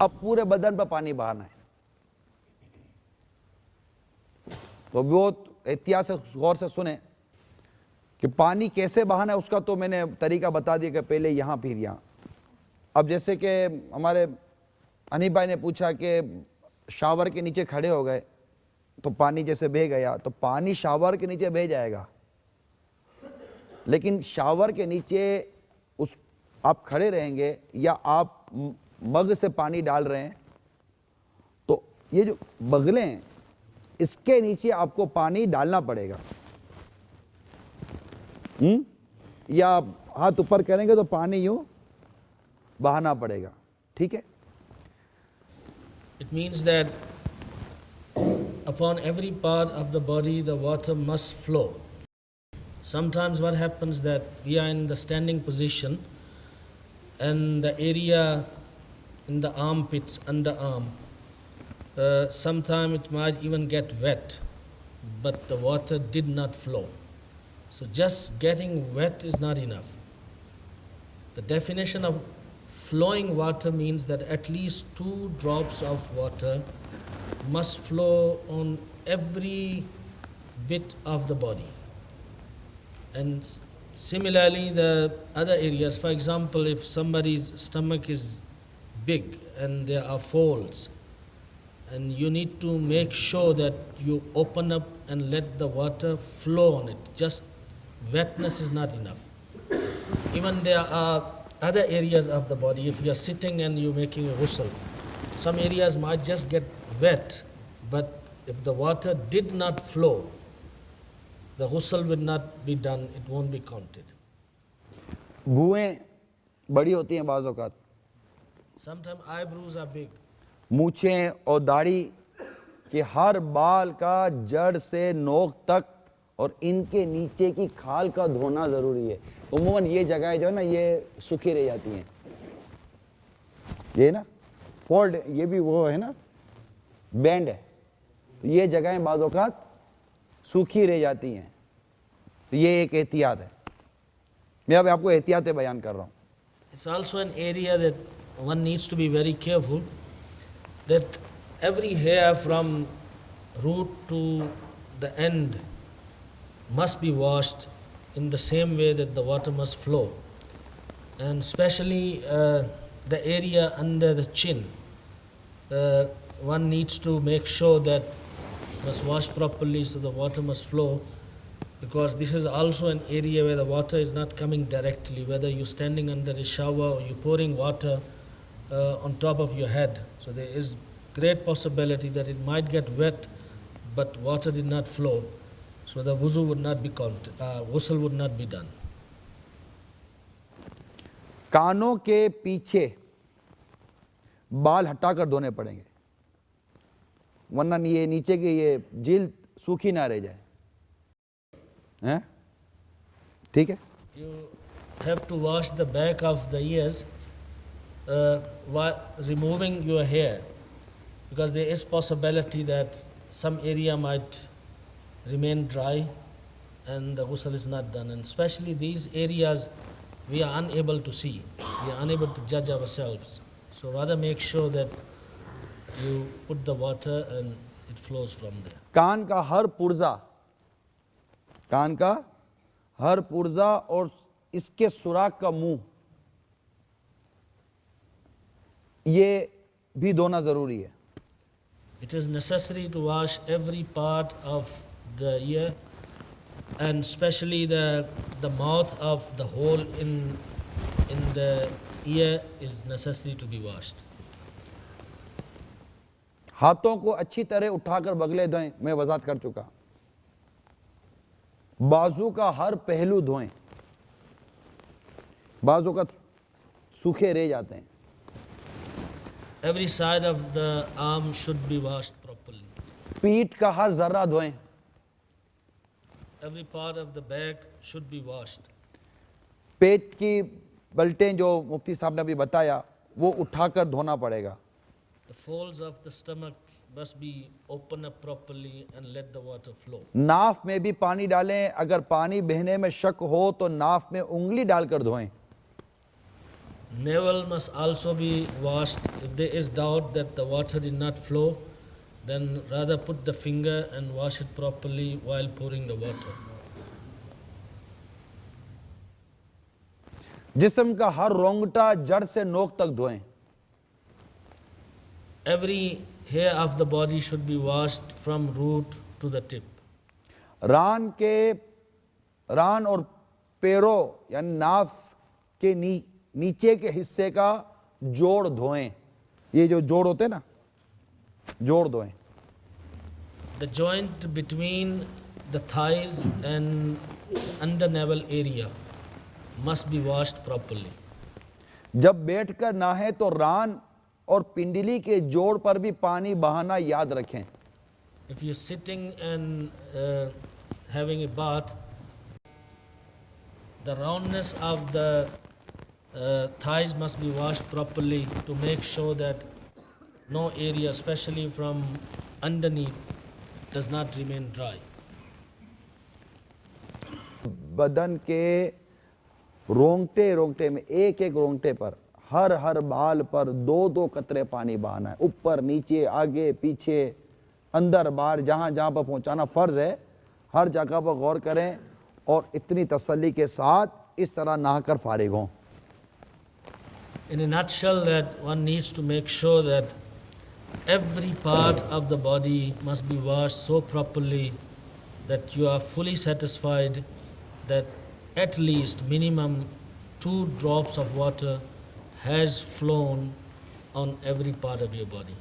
अब पूरे बदन पर पानी बहाना है। तो बहुत एहतियात से गौर से सुने कि पानी कैसे बहाना है, उसका तो मैंने तरीका बता दिया कि पहले यहाँ फिर यहाँ। अब जैसे कि हमारे अनिल भाई ने पूछा कि शावर के नीचे खड़े हो गए तो पानी जैसे बह गया, तो पानी शावर के नीचे बह जाएगा, लेकिन शावर के नीचे उस आप खड़े रहेंगे या आप मग से पानी डाल रहे हैं, तो ये जो बगले हैं इसके नीचे आपको पानी डालना पड़ेगा। या हाथ ऊपर करेंगे तो पानी यूं बहाना पड़ेगा। ठीक है। It means that upon every part of the body the water must flow. Sometimes what happens that we are in the standing position and the area in the armpits, underarm, sometimes it might even get wet, but the water did not flow. So just getting wet is not enough. The definition of flowing water means that at least 2 drops of water must flow on every bit of the body. And similarly, the other areas, for example, if somebody's stomach is big and there are folds, and you need to make sure that you open up and let the water flow on it. Just wetness is not enough. Even there are other areas of the body. If you are sitting and you're making a ghusl, some areas might just get wet, but if the water did not flow, the ghusl will not be done, it won't be counted. भुएं बड़ी होती हैं बाज़ औक़ात, Sometimes eyebrows are big. मूछें और दाढ़ी के हर बाल का जड़ से नोक तक और इनके नीचे की खाल का धोना ज़रूरी है। उम्मूमन ये जगह जो है ना ये सूखी रह जाती हैं, ये ना फोल्ड, ये भी वो है ना बैंड है, तो ये जगहें बाज़ औक़ात सूखी रह जाती हैं। तो ये एक एहतियात है, मैं अब आपको एहतियातें बयान कर रहा हूँ। It's also an area that one needs to be very careful that every hair from root to the end must be washed in the same way that the water must flow. And especially the area under the chin, one needs to make sure that must wash properly so the water must flow, because this is also an area where the water is not coming directly, whether you're standing under a shower or you're pouring water on top of your head. So there is great possibility that it might get wet, but water did not flow. So the wuzu would not be counted, ghusl would not be done. कानों के पीछे बाल हटाकर धोने पड़ेंगे, वरना ये नीचे की ये जिल्द सूखी ना रह जाए। हैं? ठीक है। You have to wash the back of the ears while removing your hair, because there is possibility that some area might remain dry and the ghusl is not done. And especially these areas we are unable to see, we are unable to judge ourselves. So rather make sure that you put the water and it flows from there. कान का हर पुर्जा और इसके सुराख का मुंह, ये भी धोना जरूरी है। It is necessary to wash every part of the ear, and especially the mouth of the hole in the ear is necessary to be washed. हाथों को अच्छी तरह उठाकर बगले धोएं, मैं वजाहत कर चुका। बाजू का हर पहलू धोएं, बाजू का सूखे रह जाते हैं। Every side of the arm should be washed properly. पीठ का हर जर्रा धोएं, Every part of the back should be washed. पेट की बल्टें जो मुफ्ती साहब ने अभी बताया वो उठाकर धोना पड़ेगा। The folds of the stomach must be opened up properly and let the water flow. नाफ में भी पानी डालें, अगर पानी बहने में शक हो तो नाफ में उंगली डालकर धोएं। Navel must also be washed. If there is doubt that the water did not flow, then rather put the finger and wash it properly while pouring the water. जिस्म का हर रोंगटा जड़ से नोक तक धोएं. Every hair of the body should be washed from root to the tip. रान और पैरों यानी नाफ के नीचे के हिस्से का जोड़ धोएं. ये जो जोड़ होते हैं ना, जोड़ धोएं. The joint between the thighs and under navel area must be washed properly. जब बैठकर नहाएं तो रान और पिंडली के जोड़ पर भी पानी बहाना याद रखें. If you're sitting and having a bath, the roundness of the thighs must be washed properly to make sure that no area, especially from underneath, does not remain dry. बदन के रोंगटे में एक रोंगटे पर हर बाल पर 2-2 कतरे पानी बहाना है. ऊपर नीचे आगे पीछे अंदर बाहर जहां पर पहुंचाना फर्ज है. हर जगह पर गौर करें और इतनी तसल्ली के साथ इस तरह नहाकर फारिग हों. In a nutshell, that one needs to make sure that every part of the body must be washed so properly that you are fully satisfied that at least minimum 2 drops of water has flown on every part of your body.